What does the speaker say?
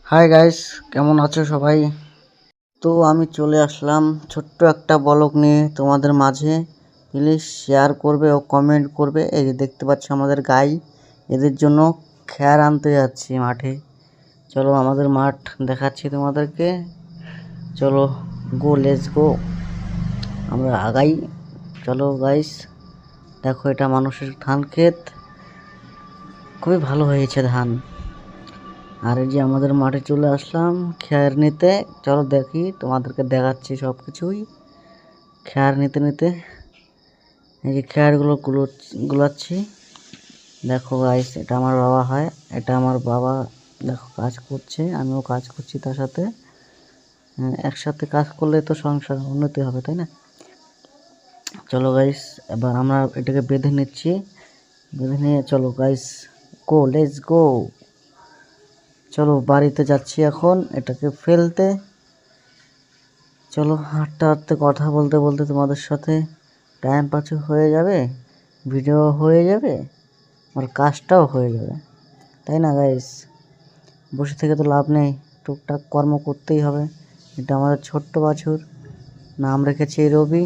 Hi guys, কেমন আছো সবাই? তো আমি চলে আসলাম ছোট্ট একটা ব্লগ নিয়ে তোমাদের মাঝে। প্লিজ শেয়ার করবে ও কমেন্ট করবে। এই যে দেখতে পাচ্ছ আমাদের গাই, এদের জন্য খ্যার আনতে যাচ্ছি মাঠে। চলো আমাদের মাঠ দেখাচ্ছি তোমাদেরকে। চলো, গো লেটস গো, আমরা আগাই। চলো গাইস, দেখো এটা মানুষের ধান ক্ষেত, খুবই ভালো হয়েছে ধান। আর এই যে আমাদের মাঠে চলে আসলাম খ্যার নিতে। চলো দেখি, তোমাদেরকে দেখাচ্ছি সব কিছুই। খ্যার নিতে নিতে এই যে খ্যারগুলো গুলাচ্ছি। দেখো গাইস, এটা আমার বাবা হয়, এটা আমার বাবা। দেখো কাজ করছে, আমিও কাজ করছি তার সাথে। একসাথে কাজ করলে তো সংসার উন্নতি হবে, তাই না? চলো গাইস, এবার আমরা এটাকে বেঁধে নিচ্ছি। বেঁধে নিয়ে চলো গাইস, গো লেটস গো। চলো বাড়িতে যাচ্ছি এখন এটাকে ফেলতে। চলো হাঁটতে হাঁটতে কথা বলতে বলতে তোমাদের সাথে টাইম পাস হয়ে যাবে, ভিডিও হয়ে যাবে, আর কাজটাও হয়ে যাবে, তাই না গাইস? বসে থেকে তো লাভ নেই, টুকটাক কর্ম করতেই হবে। এটা আমাদের ছোট্ট বাছুর, নাম রেখেছি রবি।